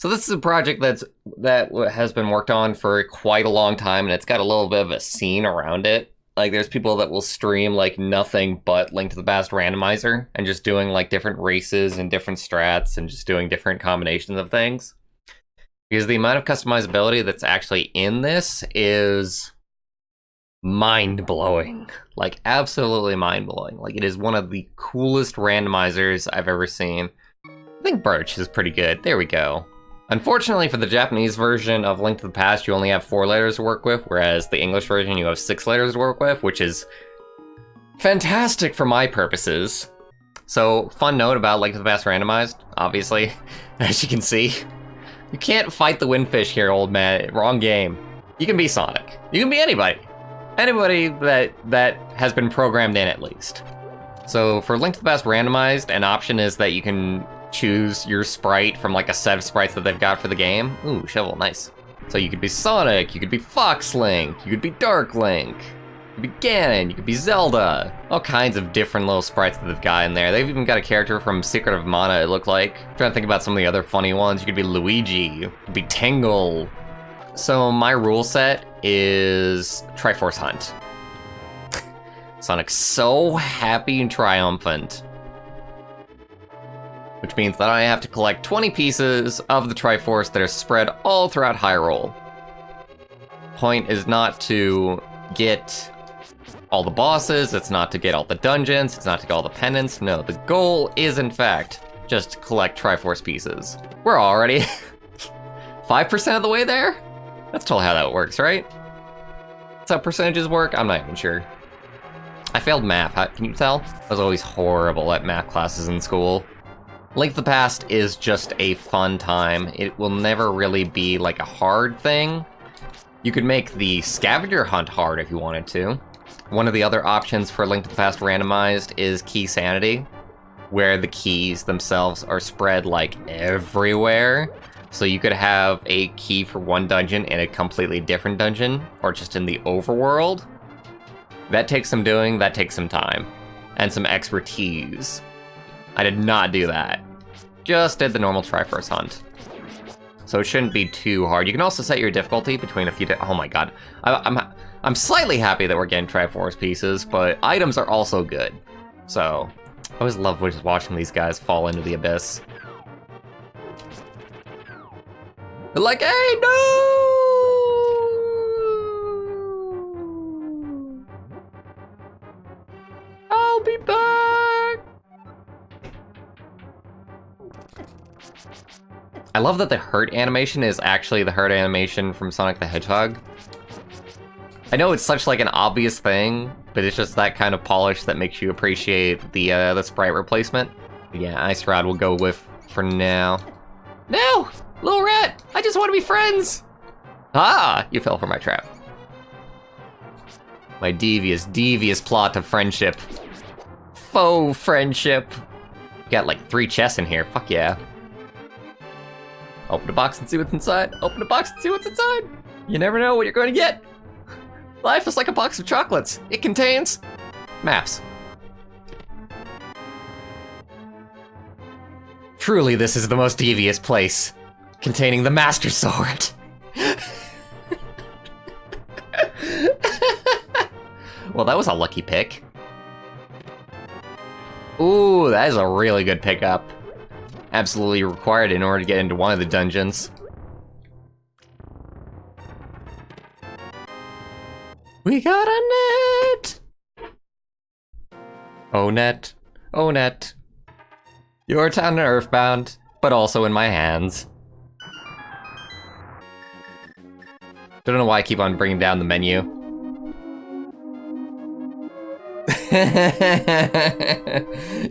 So this is a project that has been worked on for quite a long time, and it's got a little bit of a scene around it. Like, there's people that will stream, like, nothing but Link to the Past Randomizer, and just doing, like, different races and different strats, and just doing different combinations of things. Because the amount of customizability that's actually in this is mind-blowing. Like, absolutely mind-blowing. Like, it is one of the coolest randomizers I've ever seen. I think Bwarch is pretty good. There we go. Unfortunately, for the Japanese version of Link to the Past, you only have 4 letters to work with, whereas the English version, you have 6 letters to work with, which is fantastic for my purposes. So, fun note about Link to the Past Randomized, obviously, as you can see. You can't fight the Windfish here, old man. Wrong game. You can be Sonic. You can be anybody. Anybody that has been programmed in, at least. So, for Link to the Past Randomized, an option is that you can choose your sprite from like a set of sprites that they've got for the game. Ooh, shovel, nice. So you could be Sonic, you could be Fox Link, you could be Dark Link, you could be Ganon, you could be Zelda. All kinds of different little sprites that they've got in there. They've even got a character from Secret of Mana, it looked like. I'm trying to think about some of the other funny ones. You could be Luigi, you could be Tingle. So my rule set is Triforce Hunt. Sonic's so happy and triumphant. Which means that I have to collect 20 pieces of the Triforce that are spread all throughout Hyrule. Point is not to get all the bosses, it's not to get all the dungeons, it's not to get all the pendants. No, the goal is, in fact, just to collect Triforce pieces. We're already 5% of the way there? That's totally how that works, right? That's how percentages work? I'm not even sure. I failed math, can you tell? I was always horrible at math classes in school. Link to the Past is just a fun time. It will never really be like a hard thing. You could make the scavenger hunt hard if you wanted to. One of the other options for Link to the Past Randomized is Key Sanity, where the keys themselves are spread like everywhere. So you could have a key for one dungeon in a completely different dungeon, or just in the overworld. That takes some doing, that takes some time, and some expertise. I did not do that. Just did the normal Triforce Hunt. So it shouldn't be too hard. You can also set your difficulty between a few... Oh my god. I'm slightly happy that we're getting Triforce pieces, but items are also good. So, I always love just watching these guys fall into the abyss. They're like, hey, no! I'll be back! I love that the hurt animation is actually the hurt animation from Sonic the Hedgehog. I know it's such like an obvious thing, but it's just that kind of polish that makes you appreciate the sprite replacement. But yeah, Ice Rod will go with for now. No! Little rat! I just want to be friends! Ah! You fell for my trap. My devious, devious plot of friendship. Faux friendship. Got like 3 chests in here, fuck yeah. Open the box and see what's inside. Open the box and see what's inside. You never know what you're going to get. Life is like a box of chocolates. It contains maps. Truly, this is the most devious place, containing the Master Sword. Well, that was a lucky pick. Ooh, that is a really good pickup. Absolutely required in order to get into one of the dungeons. We got a net! Oh net, oh net. Your town earthbound, but also in my hands. Don't know why I keep on bringing down the menu.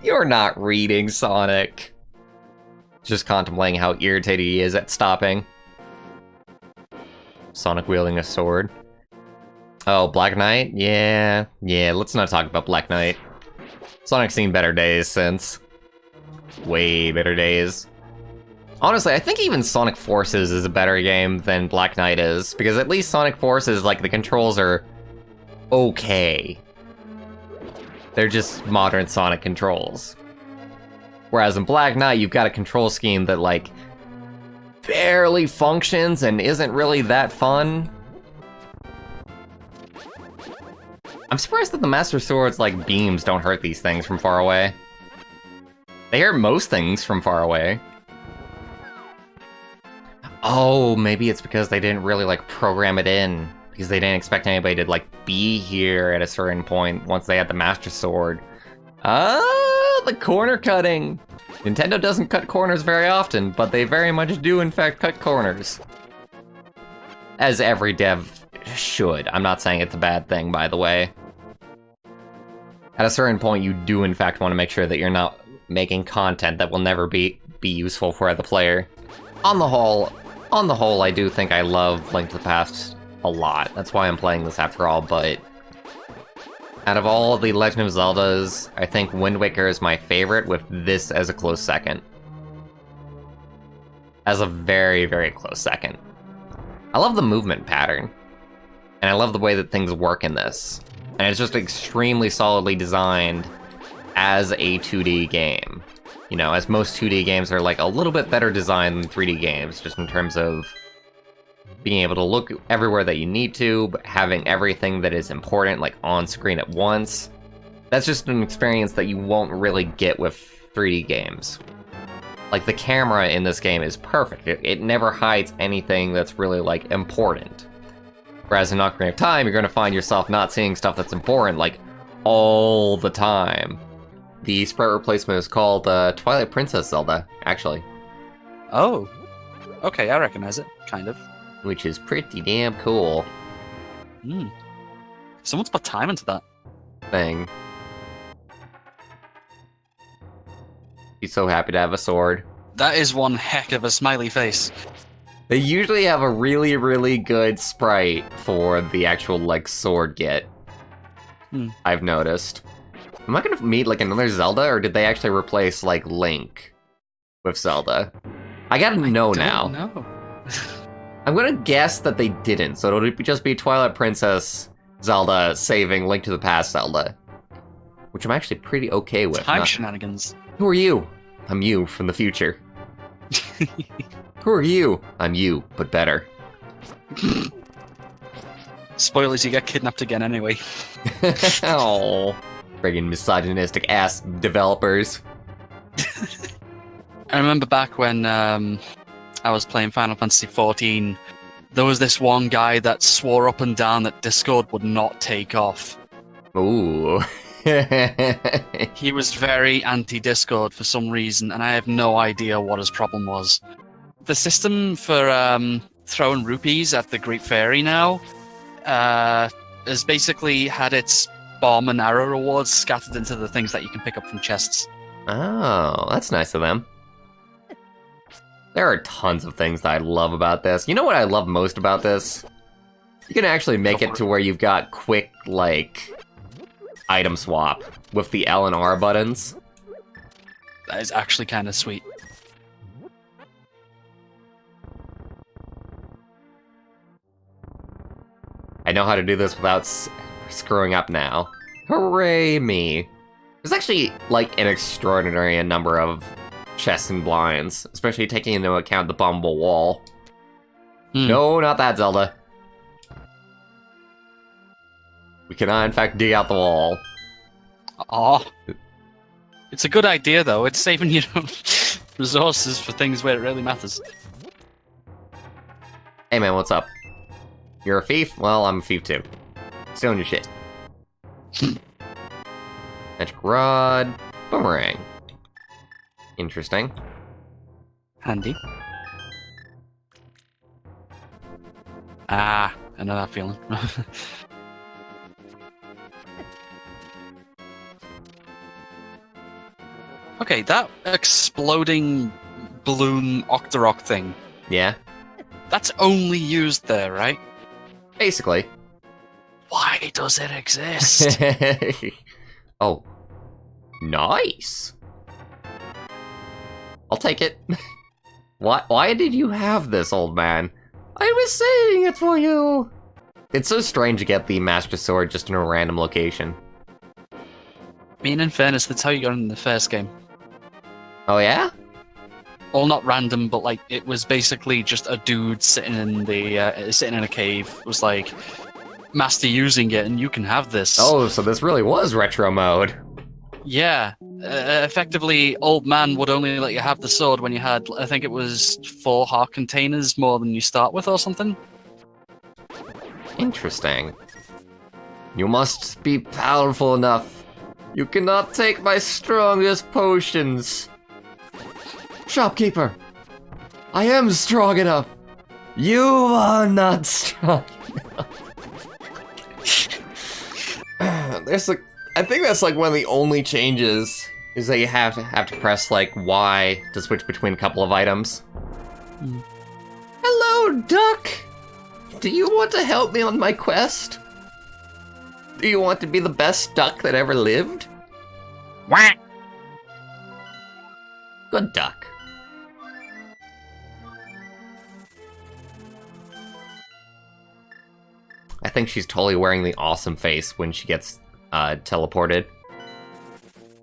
You're not reading, Sonic. Just contemplating how irritated he is at stopping. Sonic wielding a sword. Oh, Black Knight? Yeah, let's not talk about Black Knight. Sonic's seen better days since. Way better days. Honestly, I think even Sonic Forces is a better game than Black Knight is, because at least Sonic Forces, like, the controls are okay. They're just modern Sonic controls. Whereas in Black Knight, you've got a control scheme that, like, barely functions and isn't really that fun. I'm surprised that the Master Sword's, like, beams don't hurt these things from far away. They hurt most things from far away. Oh, maybe it's because they didn't really, like, program it in. Because they didn't expect anybody to, like, be here at a certain point once they had the Master Sword. Ah, the corner cutting! Nintendo doesn't cut corners very often, but they very much do, in fact, cut corners. As every dev should. I'm not saying it's a bad thing, by the way. At a certain point, you do, in fact, want to make sure that you're not making content that will never be useful for the player. On the whole, I do think I love Link to the Past a lot. That's why I'm playing this after all, but out of all the Legend of Zeldas, I think Wind Waker is my favorite, with this as a close second. As a very, very close second. I love the movement pattern, and I love the way that things work in this. And it's just extremely solidly designed as a 2D game. You know, as most 2D games are like a little bit better designed than 3D games, just in terms of being able to look everywhere that you need to, but having everything that is important, like, on screen at once. That's just an experience that you won't really get with 3D games. Like, the camera in this game is perfect. It never hides anything that's really, like, important. Whereas in Ocarina of Time, you're gonna find yourself not seeing stuff that's important, like, all the time. The sprite replacement is called Twilight Princess Zelda, actually. Oh. Okay, I recognize it, kind of. Which is pretty damn cool. Someone's put time into that. Thing. He's so happy to have a sword. That is one heck of a smiley face. They usually have a really, really good sprite for the actual, like, sword get. I've noticed. Am I gonna meet, like, another Zelda, or did they actually replace, like, Link with Zelda? I gotta know now. No. I'm gonna guess that they didn't, so it'll just be Twilight Princess Zelda saving Link to the Past Zelda. Which I'm actually pretty okay with. Time shenanigans. Who are you? I'm you from the future. Who are you? I'm you, but better. Spoilers, you get kidnapped again anyway. Oh, friggin' misogynistic ass developers. I remember back when I was playing Final Fantasy XIV, there was this one guy that swore up and down that Discord would not take off. Ooh. He was very anti-Discord for some reason, and I have no idea what his problem was. The system for throwing rupees at the Great Fairy now has basically had its bomb and arrow rewards scattered into the things that you can pick up from chests. Oh, that's nice of them. There are tons of things that I love about this. You know what I love most about this? You can actually make it to where you've got quick, like, item swap with the L and R buttons. That is actually kind of sweet. I know how to do this without screwing up now. Hooray me. There's actually, like, an extraordinary number of chests and blinds, especially taking into account the bombable wall. No, not that, Zelda. We cannot, in fact, dig out the wall. Aw. It's a good idea, though. It's saving, you know, resources for things where it really matters. Hey, man, what's up? You're a thief? Well, I'm a thief, too. Stealing your shit. Magic Rod. Boomerang. Interesting. Handy. Ah, I know that feeling. Okay, that exploding balloon Octorok thing. Yeah? That's only used there, right? Basically. Why does it exist? Oh. Nice! I'll take it. Why did you have this, old man? I was saving it for you! It's so strange to get the Master Sword just in a random location. I mean, in fairness, that's how you got in the first game. Oh, yeah? Well, not random, but like it was basically just a dude sitting in a cave. Was like, master using it, and you can have this. Oh, so this really was retro mode. Yeah. Effectively, old man would only let you have the sword when you had, I think it was 4 heart containers more than you start with or something. Interesting. You must be powerful enough. You cannot take my strongest potions. Shopkeeper, I am strong enough. You are not strong enough. I think that's like one of the only changes is that you have to press like Y to switch between a couple of items. Hello, duck. Do you want to help me on my quest? Do you want to be the best duck that ever lived? Whack! Good duck. I think she's totally wearing the awesome face when she gets teleported.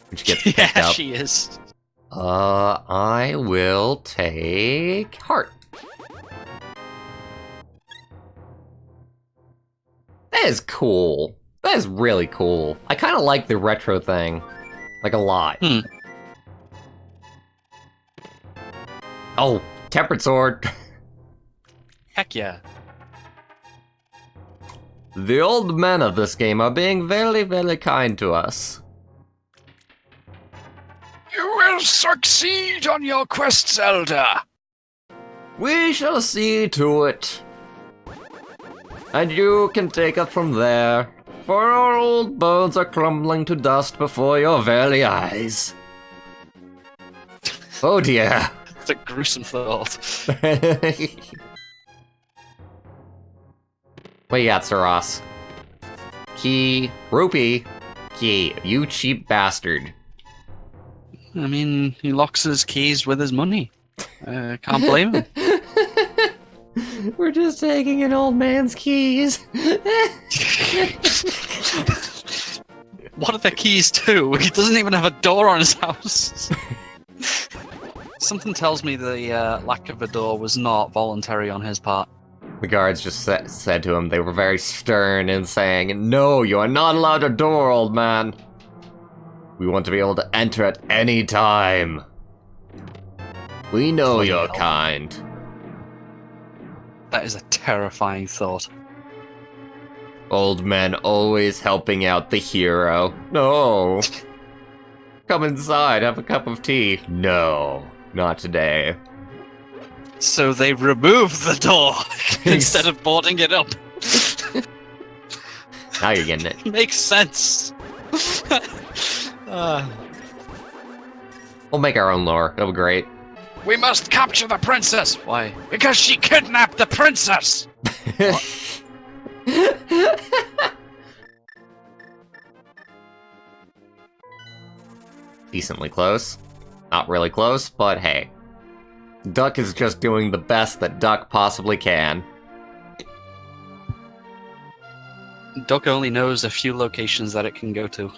When she gets picked up. Yeah, she is. I will take heart. That is cool. That is really cool. I kind of like the retro thing. Like, a lot. Oh, tempered sword. Heck yeah. The old men of this game are being very, very kind to us. You will succeed on your quest, Zelda. We shall see to it. And you can take it from there, for our old bones are crumbling to dust before your very eyes. Oh dear. It's a gruesome thought. What you got, Saras? Key. Rupee. Key. You cheap bastard. I mean, he locks his keys with his money. Can't blame him. We're just taking an old man's keys. What are the keys to? He doesn't even have a door on his house. Something tells me the lack of a door was not voluntary on his part. The guards just said to him, they were very stern in saying, "No, you are not allowed a door, old man. We want to be able to enter at any time. We know you're kind." That is a terrifying thought. Old man always helping out the hero. No. Come inside, have a cup of tea. No, not today. So they remove the door instead of boarding it up. Now you're getting it. Makes sense. We'll make our own lore. It'll be great. We must capture the princess. Why? Because she kidnapped the princess. Decently close. Not really close, but hey. Duck is just doing the best that Duck possibly can. Duck only knows a few locations that it can go to.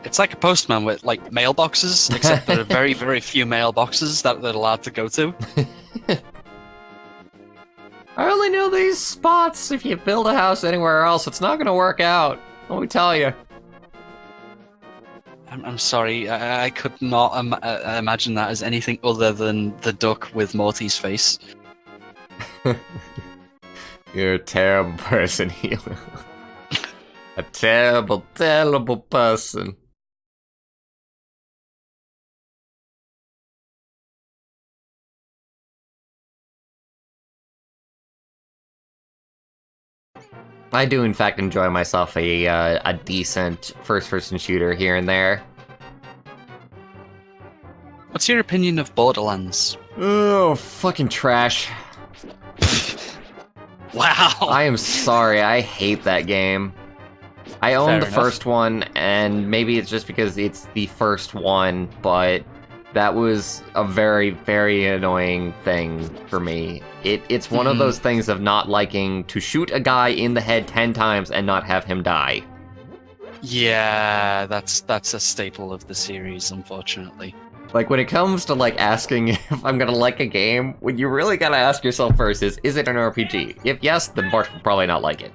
It's like a postman with, like, mailboxes, except there are very, very few mailboxes that they're allowed to go to. I only know these spots. If you build a house anywhere else, it's not gonna work out. Let me tell you. I'm sorry, I could not imagine that as anything other than the duck with Morty's face. You're a terrible person, Hilo. A terrible, terrible person. I do, in fact, enjoy myself a decent first-person shooter here and there. What's your opinion of Borderlands? Oh, fucking trash. Wow! I am sorry, I hate that game. I owned the first one, and maybe it's just because it's the first one, but that was a very, very annoying thing for me. It's one of those things of not liking to shoot a guy in the head 10 times and not have him die. Yeah, that's a staple of the series, unfortunately. Like, when it comes to, like, asking if I'm gonna like a game, what you really gotta ask yourself first is it an RPG? If yes, then Bwarch will probably not like it.